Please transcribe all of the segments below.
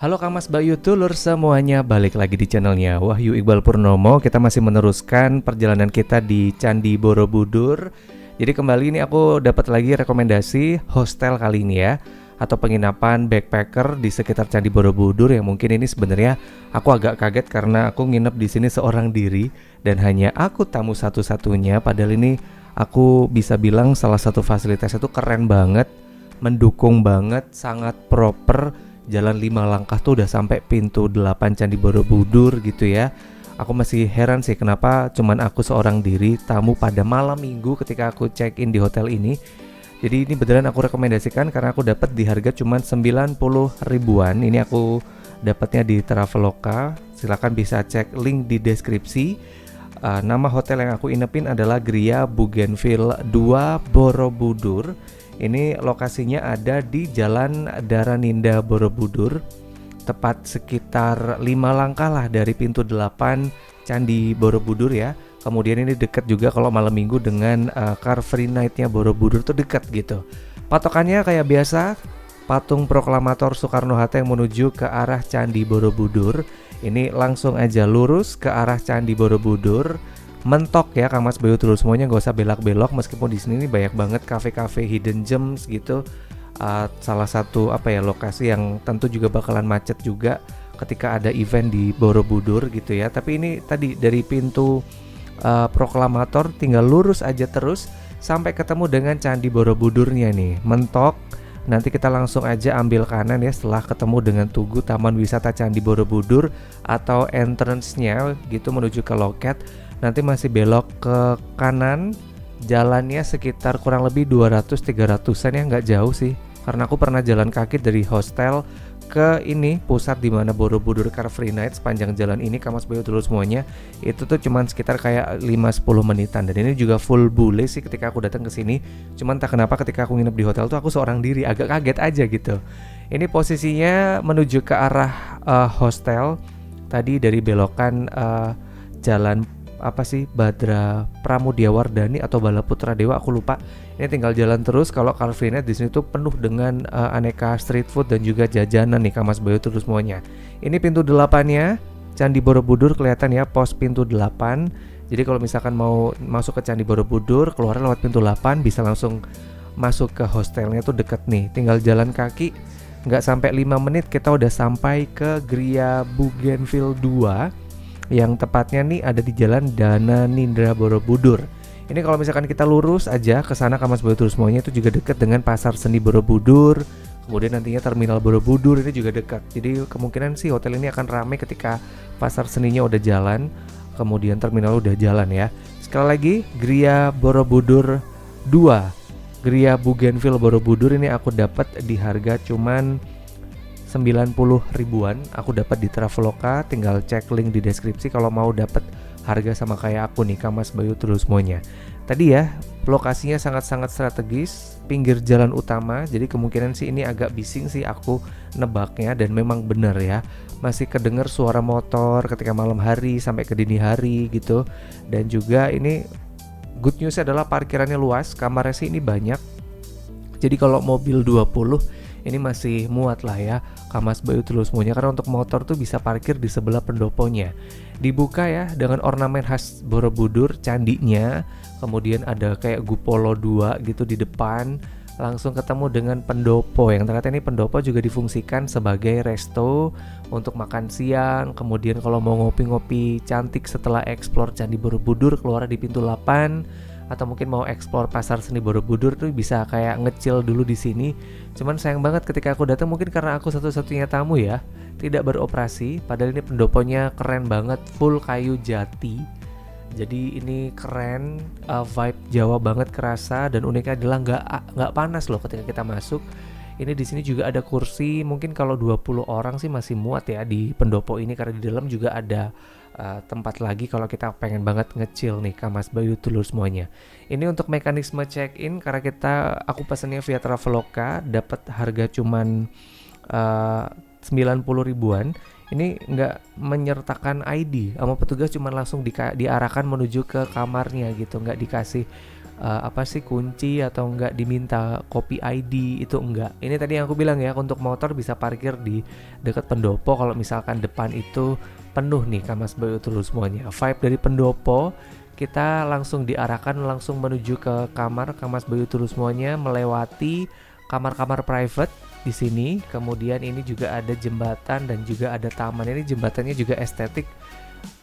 Halo Kak Mas Bayu Tulur semuanya, balik lagi di channelnya Wahyu Iqbal Purnomo. Kita masih meneruskan perjalanan kita di Candi Borobudur. Jadi kembali ini aku dapat lagi rekomendasi hostel kali ini ya, atau penginapan backpacker di sekitar Candi Borobudur yang mungkin ini sebenarnya aku agak kaget karena aku nginep di sini seorang diri dan hanya aku tamu satu-satunya. Padahal ini aku bisa bilang salah satu fasilitasnya itu keren banget, mendukung banget, sangat proper. Jalan 5 langkah tuh udah sampai pintu 8 Candi Borobudur gitu ya. Aku masih heran sih kenapa cuman aku seorang diri tamu pada malam minggu ketika aku check in di hotel ini. Jadi ini beneran aku rekomendasikan karena aku dapat di harga cuman 90 ribuan. Ini aku dapatnya di Traveloka. Silahkan bisa cek link di deskripsi. Nama hotel yang aku inepin adalah Gria Bougainville 2 Borobudur. Ini lokasinya ada di Jalan Daraninda Borobudur, tepat sekitar 5 langkah lah dari pintu 8 Candi Borobudur ya. Kemudian ini dekat juga kalau malam minggu dengan Car Free Night-nya Borobudur tuh dekat gitu. Patokannya kayak biasa, patung proklamator Soekarno-Hatta yang menuju ke arah Candi Borobudur. Ini langsung aja lurus ke arah Candi Borobudur. Mentok ya Kang Mas Bayu Tulur semuanya, nggak usah belok-belok, meskipun di sini banyak banget kafe-kafe hidden gems gitu. Salah satu lokasi yang tentu juga bakalan macet juga ketika ada event di Borobudur gitu ya. Tapi ini tadi dari pintu proklamator tinggal lurus aja terus sampai ketemu dengan Candi Borobudurnya nih. Mentok, nanti kita langsung aja ambil kanan ya setelah ketemu dengan Tugu Taman Wisata Candi Borobudur atau entrance-nya gitu menuju ke loket. Nanti masih belok ke kanan, jalannya sekitar kurang lebih 200-300an ya, nggak jauh sih. Karena aku pernah jalan kaki dari hostel ke ini pusat di mana Borobudur Car Free Night. Sepanjang jalan ini Kak Mas Bayu Tulur semuanya itu tuh cuman sekitar kayak 5-10 menitan. Dan ini juga full bule sih ketika aku datang ke sini. Cuman tak kenapa ketika aku nginep di hotel tuh aku seorang diri, agak kaget aja gitu. Ini posisinya menuju ke arah hostel. Tadi dari belokan jalan Badra Pramudiawardhani atau Balaputra Dewa, aku lupa. Ini tinggal jalan terus. Kalau Car Free Night di sini tuh penuh dengan aneka street food dan juga jajanan nih Kak Mas Bayu terus semuanya. Ini pintu 8-nya Candi Borobudur, kelihatan ya pos pintu 8. Jadi kalau misalkan mau masuk ke Candi Borobudur, keluar lewat pintu 8 bisa langsung masuk ke hostelnya tuh deket nih. Tinggal jalan kaki nggak sampai 5 menit kita udah sampai ke Gria Bougainville 2 yang tepatnya nih ada di Jalan Daraninda Borobudur. Ini kalau misalkan kita lurus aja ke sana Kak Mas Bayu Tulur semuanya itu juga dekat dengan Pasar Seni Borobudur. Kemudian nantinya Terminal Borobudur ini juga dekat. Jadi kemungkinan sih hotel ini akan ramai ketika Pasar Seninya udah jalan, kemudian terminal udah jalan ya. Sekali lagi Gria Borobudur 2, Gria Bougainville Borobudur ini aku dapat di harga cuman 90 ribuan. Aku dapat di Traveloka, tinggal cek link di deskripsi kalau mau dapat harga sama kayak aku nih Kak Mas Bayu Tulur semuanya. Tadi ya lokasinya sangat-sangat strategis, pinggir jalan utama. Jadi kemungkinan sih ini agak bising sih aku nebaknya, dan memang benar ya. Masih kedenger suara motor ketika malam hari sampai ke dini hari gitu. Dan juga ini good news adalah parkirannya luas, kamarnya sih ini banyak. Jadi kalau mobil 20 ini masih muat lah ya Kak Mas Bayu Tulur semuanya, karena untuk motor tuh bisa parkir di sebelah pendoponya. Dibuka ya dengan ornamen khas Borobudur, candinya. Kemudian ada kayak Gupolo 2 gitu di depan. Langsung ketemu dengan pendopo yang ternyata ini pendopo juga difungsikan sebagai resto untuk makan siang. Kemudian kalau mau ngopi-ngopi cantik setelah eksplor Candi Borobudur, keluar di pintu 8. Atau mungkin mau eksplor Pasar Seni Borobudur tuh bisa kayak ngecil dulu di sini. Cuman sayang banget ketika aku datang, mungkin karena aku satu-satunya tamu ya, tidak beroperasi. Padahal ini pendoponya keren banget, full kayu jati. Jadi ini keren, vibe Jawa banget kerasa, dan uniknya adalah nggak panas loh ketika kita masuk. Ini di sini juga ada kursi, mungkin kalau 20 orang sih masih muat ya di pendopo ini, karena di dalam juga ada tempat lagi kalau kita pengen banget ngecil nih Kak Mas Bayu Tulur semuanya. Ini untuk mekanisme check-in, karena aku pesennya via Traveloka, dapat harga cuman 90 ribuan. Ini nggak menyertakan ID sama petugas, cuma langsung diarahkan menuju ke kamarnya gitu, nggak dikasih apa sih kunci atau enggak diminta copy ID, itu enggak. Ini tadi yang aku bilang ya, untuk motor bisa parkir di dekat pendopo kalau misalkan depan itu penuh nih Kammas Bayu Utulur semuanya. Vibe dari pendopo kita langsung diarahkan langsung menuju ke kamar Kammas Bayu Utulur semuanya, melewati kamar-kamar private di sini. Kemudian ini juga ada jembatan dan juga ada taman. Ini jembatannya juga estetik.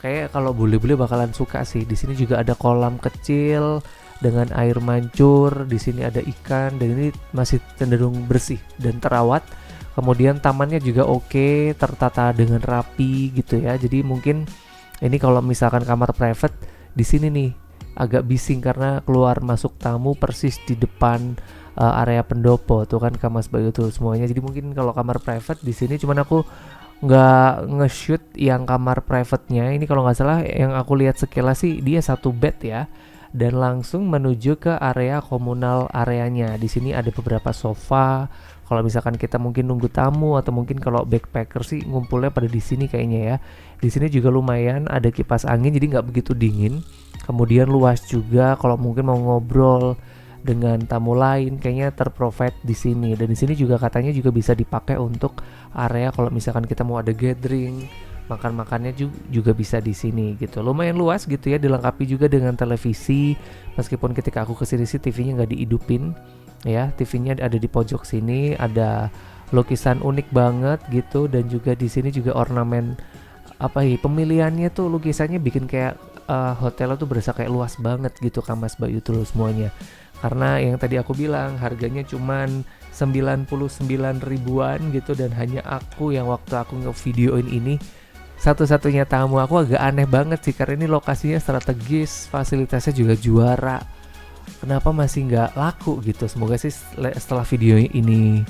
Kayak kalau bule-bule bakalan suka sih. Di sini juga ada kolam kecil dengan air mancur. Di sini ada ikan dan ini masih cenderung bersih dan terawat. Kemudian tamannya juga oke, tertata dengan rapi gitu ya. Jadi mungkin ini kalau misalkan kamar private di sini nih agak bising karena keluar masuk tamu persis di depan area pendopo tuh kan Kammas Bayu Utulur semuanya. Jadi mungkin kalau kamar private di sini, cuman aku nggak nge-shoot yang kamar private-nya. Ini kalau nggak salah yang aku lihat sekilas sih dia satu bed ya, dan langsung menuju ke area komunal areanya. Di sini ada beberapa sofa. Kalau misalkan kita mungkin nunggu tamu atau mungkin kalau backpacker sih ngumpulnya pada di sini kayaknya ya. Di sini juga lumayan ada kipas angin jadi nggak begitu dingin. Kemudian luas juga kalau mungkin mau ngobrol dengan tamu lain kayaknya terprovide di sini. Dan di sini juga katanya juga bisa dipakai untuk area kalau misalkan kita mau ada gathering, makan-makannya juga bisa di sini gitu. Lumayan luas gitu ya, dilengkapi juga dengan televisi. Meskipun ketika aku kesini sih TV-nya nggak dihidupin ya, TV-nya ada di pojok sini, ada lukisan unik banget gitu. Dan juga di sini juga ornamen apa ya, pemilihannya tuh lukisannya bikin kayak hotelnya tuh berasa kayak luas banget gitu Kammas Bayu Utulur semuanya. Karena yang tadi aku bilang harganya cuman 99 ribuan gitu, dan hanya aku yang waktu aku ngevideoin ini satu-satunya tamu. Aku agak aneh banget sih karena ini lokasinya strategis, fasilitasnya juga juara. Kenapa masih nggak laku gitu? Semoga sih setelah video ini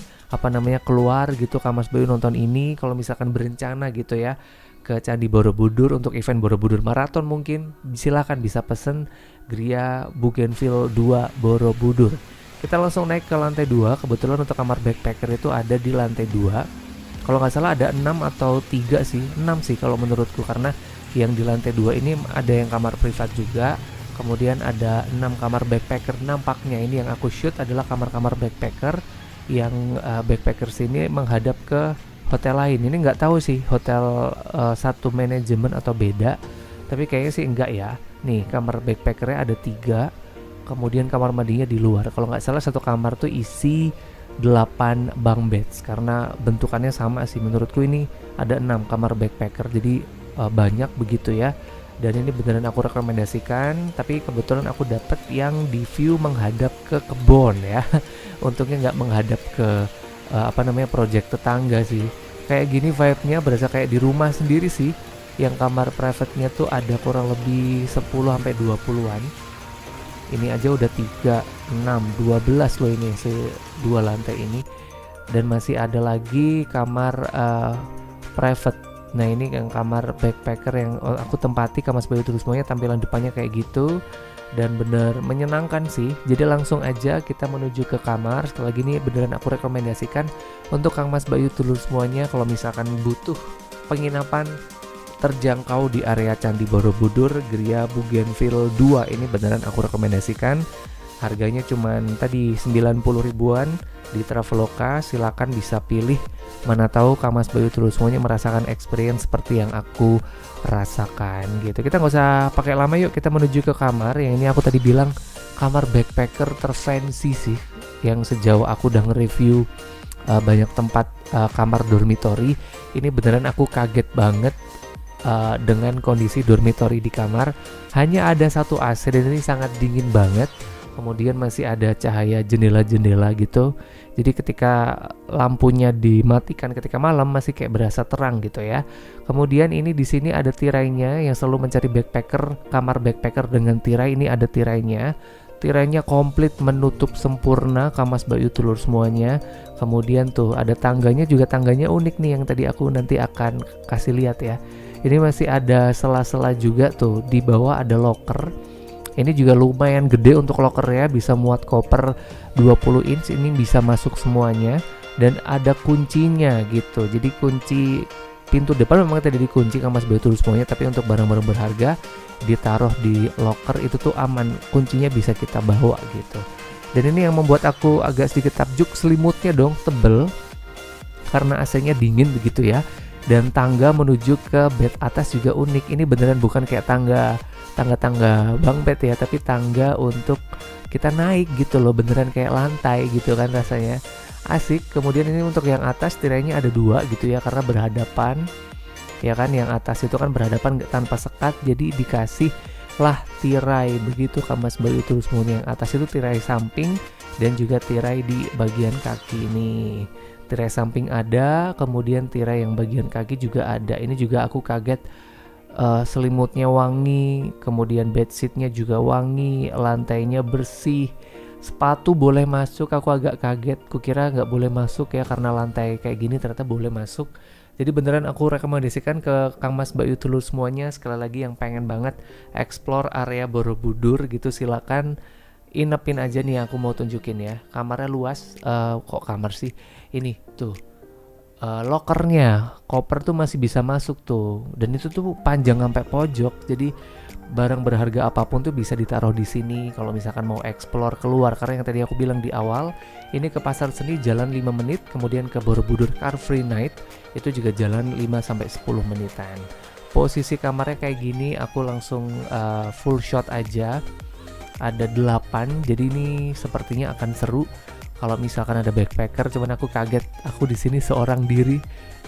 keluar gitu, Kammas Bayu nonton ini, kalau misalkan berencana gitu ya ke Candi Borobudur untuk event Borobudur Marathon, mungkin silakan bisa pesen Gria Bougainville 2 Borobudur. Kita langsung naik ke lantai 2. Kebetulan untuk kamar backpacker itu ada di lantai 2. Kalau nggak salah ada 6 atau 3 sih, 6 sih kalau menurutku, karena yang di lantai 2 ini ada yang kamar privat juga. Kemudian ada 6 kamar backpacker. Nampaknya ini yang aku shoot adalah kamar-kamar backpacker yang backpacker sini menghadap ke hotel lain. Ini nggak tahu sih hotel satu manajemen atau beda, tapi kayaknya sih enggak ya. Nih kamar backpackernya ada 3, kemudian kamar mandinya di luar. Kalau nggak salah satu kamar tuh isi 8 bunk beds, karena bentukannya sama sih. Menurutku ini ada 6 kamar backpacker, jadi banyak begitu ya. Dan ini beneran aku rekomendasikan, tapi kebetulan aku dapat yang di view menghadap ke kebun ya. Untungnya nggak menghadap ke project tetangga sih. Kayak gini vibe-nya berasa kayak di rumah sendiri sih. Yang kamar private-nya tuh ada kurang lebih 10-20an. Ini aja udah 3, 6, 12 loh ini dua lantai ini. Dan masih ada lagi kamar private. Nah ini yang kamar backpacker yang aku tempati Kammas Bayu Utulur semuanya, tampilan depannya kayak gitu. Dan bener menyenangkan sih. Jadi langsung aja kita menuju ke kamar. Sekali lagi ini beneran aku rekomendasikan untuk Kammas Bayu Utulur semuanya. Kalau misalkan butuh penginapan terjangkau di area Candi Borobudur, Gria Bougainville 2 ini beneran aku rekomendasikan. Harganya cuman tadi 90 ribuan di Traveloka. Silakan bisa pilih, mana tahu Kammas Bayu Utulur semuanya merasakan experience seperti yang aku rasakan gitu. Kita nggak usah pakai lama, yuk kita menuju ke kamar. Yang ini aku tadi bilang kamar backpacker terfancy sih, yang sejauh aku udah nge-review banyak tempat kamar dormitory. Ini beneran aku kaget banget dengan kondisi dormitory di kamar. Hanya ada satu AC dan ini sangat dingin banget. Kemudian masih ada cahaya jendela-jendela gitu. Jadi ketika lampunya dimatikan ketika malam masih kayak berasa terang gitu ya. Kemudian ini di sini ada tirainya, yang selalu mencari backpacker, kamar backpacker dengan tirai, ini ada tirainya. Tirainya komplit menutup sempurna Kammas Bayu Utulur semuanya. Kemudian tuh ada tangganya juga, tangganya unik nih yang tadi aku nanti akan kasih lihat ya. Ini masih ada sela-sela juga tuh, di bawah ada locker. Ini juga lumayan gede untuk lokernya, bisa muat koper 20 inch, ini bisa masuk semuanya. Dan ada kuncinya gitu, jadi kunci pintu depan memang tidak dikunci Kammas Bayu Tools semuanya, tapi untuk barang-barang berharga ditaruh di locker itu tuh aman, kuncinya bisa kita bawa gitu. Dan ini yang membuat aku agak sedikit takjub, selimutnya dong tebel karena AC-nya dingin begitu ya. Dan tangga menuju ke bed atas juga unik. Ini beneran bukan kayak tangga bang bed ya, tapi tangga untuk kita naik gitu loh, beneran kayak lantai gitu kan, rasanya asik. Kemudian ini untuk yang atas tirainya ada 2 gitu ya, karena berhadapan ya kan, yang atas itu kan berhadapan tanpa sekat, jadi dikasih lah tirai begitu Kammas Bayu Tools semuanya. Yang atas itu tirai samping dan juga tirai di bagian kaki nih. Tirai samping ada, kemudian tirai yang bagian kaki juga ada. Ini juga aku kaget, selimutnya wangi, kemudian bedsheetnya juga wangi, lantainya bersih. Sepatu boleh masuk, aku agak kaget, kukira nggak boleh masuk ya karena lantai kayak gini, ternyata boleh masuk. Jadi beneran aku rekomendasikan ke Kammas Bayu Tools semuanya. Sekali lagi yang pengen banget explore area Borobudur gitu, silakan inepin aja nih, aku mau tunjukin ya. Kamarnya luas, kok kamar sih, ini tuh lokernya, koper tuh masih bisa masuk tuh, dan itu tuh panjang sampai pojok, jadi barang berharga apapun tuh bisa ditaruh di sini kalau misalkan mau explore keluar. Karena yang tadi aku bilang di awal, ini ke Pasar Seni jalan 5 menit, kemudian ke Borobudur Car Free Night itu juga jalan 5-10 menitan. Posisi kamarnya kayak gini, aku langsung full shot aja. Ada 8, jadi ini sepertinya akan seru kalau misalkan ada backpacker. Cuman aku kaget, aku di sini seorang diri.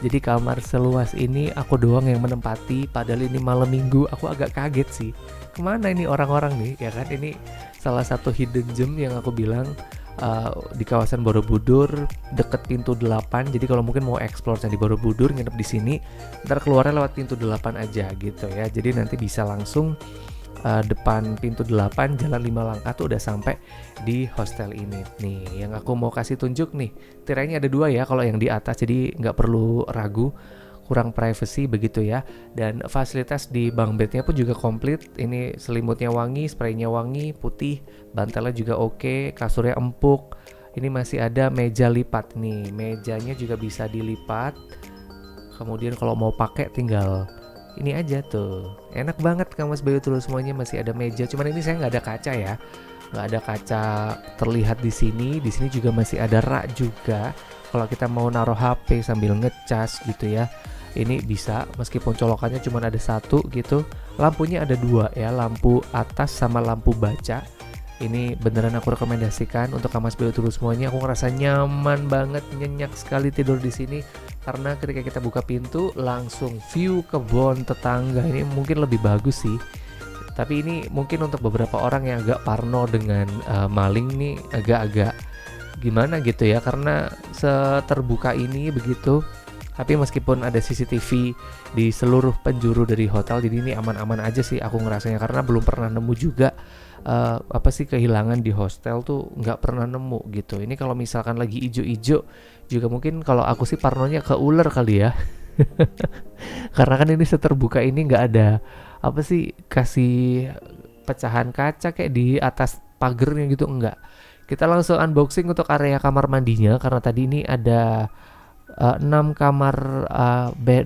Jadi kamar seluas ini aku doang yang menempati, padahal ini malam minggu. Aku agak kaget sih, kemana ini orang-orang nih ya kan. Ini salah satu hidden gem yang aku bilang, di kawasan Borobudur deket pintu 8. Jadi kalau mungkin mau explore di Borobudur, nginep di sini, ntar keluarnya lewat pintu 8 aja gitu ya. Jadi nanti bisa langsung depan pintu 8 jalan 5 langkah tuh udah sampai di hostel ini nih. Yang aku mau kasih tunjuk nih, tirainya ada 2 ya kalau yang di atas, jadi nggak perlu ragu, kurang privacy begitu ya. Dan fasilitas di bunk bednya pun juga komplit. Ini selimutnya wangi, spraynya wangi, putih, bantalnya juga oke, kasurnya empuk. Ini masih ada meja lipat nih, mejanya juga bisa dilipat. Kemudian kalau mau pakai tinggal ini aja tuh, enak banget Kammas Bayu Tools semuanya. Masih ada meja, cuman ini saya nggak ada kaca ya, nggak ada kaca terlihat di sini. Di sini juga masih ada rak juga, kalau kita mau naruh HP sambil ngecas gitu ya, ini bisa, meskipun colokannya cuma ada 1 gitu. Lampunya ada 2 ya, lampu atas sama lampu baca. Ini beneran aku rekomendasikan untuk Kammas Bayu Tools semuanya. Aku ngerasa nyaman banget, nyenyak sekali tidur di sini karena ketika kita buka pintu langsung view kebun tetangga. Ini mungkin lebih bagus sih, tapi ini mungkin untuk beberapa orang yang agak parno dengan maling nih, agak-agak gimana gitu ya, karena seterbuka ini begitu. Tapi meskipun ada CCTV di seluruh penjuru dari hotel, jadi ini aman-aman aja sih aku ngerasanya, karena belum pernah nemu juga kehilangan di hostel tuh, nggak pernah nemu gitu. Ini kalau misalkan lagi ijo-ijo juga mungkin, kalau aku sih parnonya ke ular kali ya. Karena kan ini seterbuka ini nggak ada kasih pecahan kaca kayak di atas pagernya gitu, enggak. Kita langsung unboxing untuk area kamar mandinya, karena tadi ini ada 6 kamar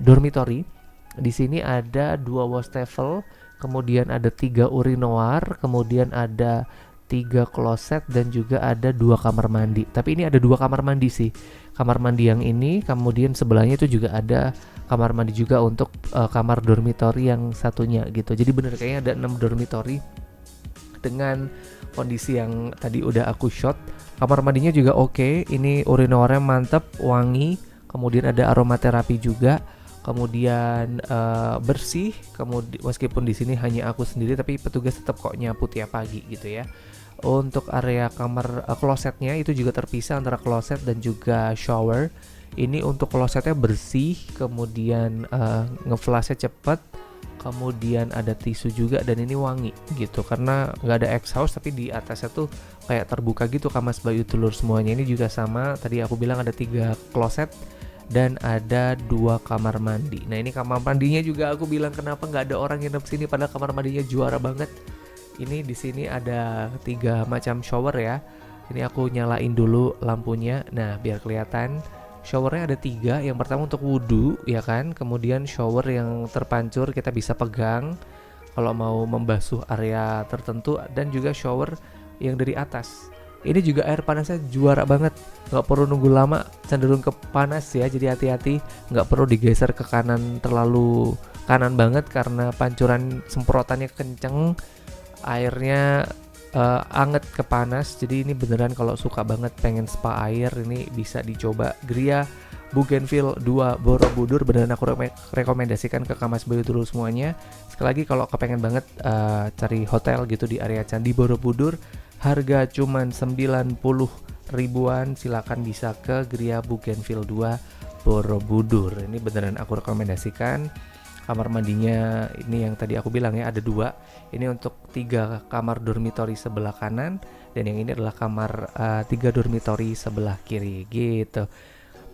dormitory. Di sini ada 2 wastafel, kemudian ada 3 urinoir, kemudian ada 3 kloset, dan juga ada 2 kamar mandi. Tapi ini ada 2 kamar mandi sih, kamar mandi yang ini, kemudian sebelahnya itu juga ada kamar mandi juga untuk kamar dormitory yang satunya gitu. Jadi bener kayaknya ada 6 dormitory dengan kondisi yang tadi udah aku shot. Kamar mandinya juga oke. Ini urinoirnya mantep, wangi, kemudian ada aromaterapi juga. Kemudian bersih, kemudian meskipun di sini hanya aku sendiri, tapi petugas tetap kok nyapu tiap pagi gitu ya. Untuk area kamar klosetnya itu juga terpisah antara kloset dan juga shower. Ini untuk klosetnya bersih, kemudian ngeflashnya cepet, kemudian ada tisu juga, dan ini wangi gitu karena nggak ada exhaust, tapi di atasnya tuh kayak terbuka gitu Kammas Bayu Tools semuanya. Ini juga sama, tadi aku bilang ada 3 kloset dan ada 2 kamar mandi. Nah ini kamar mandinya juga aku bilang kenapa nggak ada orang nginep sini, padahal kamar mandinya juara banget. Ini di sini ada 3 macam shower ya. Ini aku nyalain dulu lampunya, nah biar kelihatan Showernya ada 3. Yang pertama untuk wudhu, ya kan. Kemudian shower yang terpancur kita bisa pegang kalau mau membasuh area tertentu, dan juga shower yang dari atas. Ini juga air panasnya juara banget, nggak perlu nunggu lama, cenderung ke panas ya, jadi hati-hati, nggak perlu digeser ke kanan terlalu kanan banget karena pancuran semprotannya kenceng, airnya anget ke panas. Jadi ini beneran kalau suka banget pengen spa air, ini bisa dicoba Gria Bougainville 2 Borobudur. Beneran aku rekomendasikan ke Kamas Bayu dulu semuanya. Sekali lagi kalau kepengen banget cari hotel gitu di area Candi Borobudur, harga cuman 90 ribuan, silakan bisa ke Gria Bougainville 2 Borobudur. Ini beneran aku rekomendasikan. Kamar mandinya ini yang tadi aku bilang ya, ada 2. Ini untuk 3 kamar dormitory sebelah kanan, dan yang ini adalah kamar 3 dormitory sebelah kiri gitu.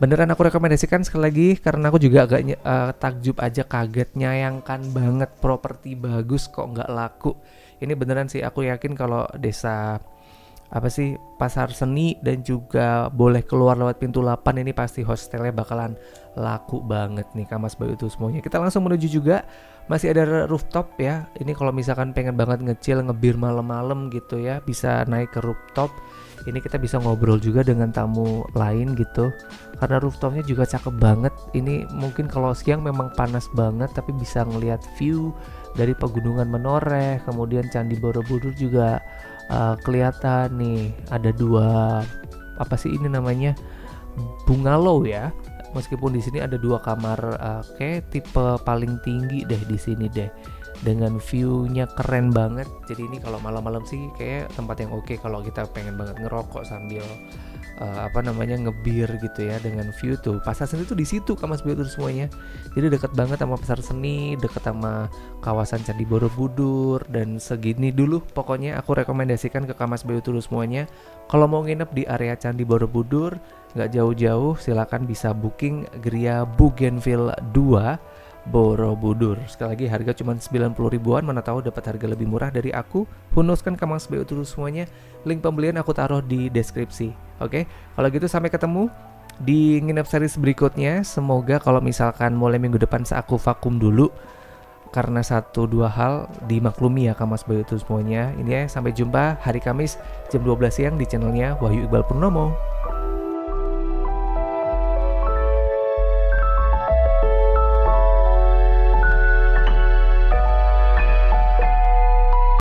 Beneran aku rekomendasikan sekali lagi, karena aku juga agak takjub aja, kaget, nyayangkan banget, properti bagus kok nggak laku. Ini beneran sih, aku yakin kalau desa Pasar Seni dan juga boleh keluar lewat pintu 8, ini pasti hostelnya bakalan laku banget nih Kamas Bayu itu semuanya. Kita langsung menuju juga, masih ada rooftop ya. Ini kalau misalkan pengen banget ngecil, ngebir malam-malam gitu ya, bisa naik ke rooftop. Ini kita bisa ngobrol juga dengan tamu lain gitu, karena rooftopnya juga cakep banget. Ini mungkin kalau siang memang panas banget, tapi bisa ngelihat view dari pegunungan Menoreh, kemudian Candi Borobudur juga kelihatan nih. Ada 2 ini namanya bungalow ya. Meskipun di sini ada 2 kamar, kayak tipe paling tinggi deh di sini deh, dengan view-nya keren banget. Jadi ini kalau malam-malam sih kayak tempat yang oke kalau kita pengen banget ngerokok sambil ngebir gitu ya, dengan view tuh. Pasar Seni tuh di situ Kamas Bayu tuh semuanya. Jadi dekat banget sama Pasar Seni, dekat sama kawasan Candi Borobudur, dan segini dulu pokoknya aku rekomendasikan ke Kamas Bayu tuh semuanya. Kalau mau nginep di area Candi Borobudur, nggak jauh-jauh, silakan bisa booking Gria Bougainville 2 Borobudur. Sekali lagi harga cuma 90 ribuan, mana tahu dapat harga lebih murah dari aku. Hunuskan Kamas Bayu terus semuanya. Link pembelian aku taruh di deskripsi. Oke, kalau gitu sampai ketemu di nginep series berikutnya. Semoga kalau misalkan mulai minggu depan aku vakum dulu karena 1-2 hal, dimaklumi ya Kamas Bayu itu semuanya. Ini ya, sampai jumpa hari Kamis jam 12 siang di channelnya Wahyu Iqbal Purnomo.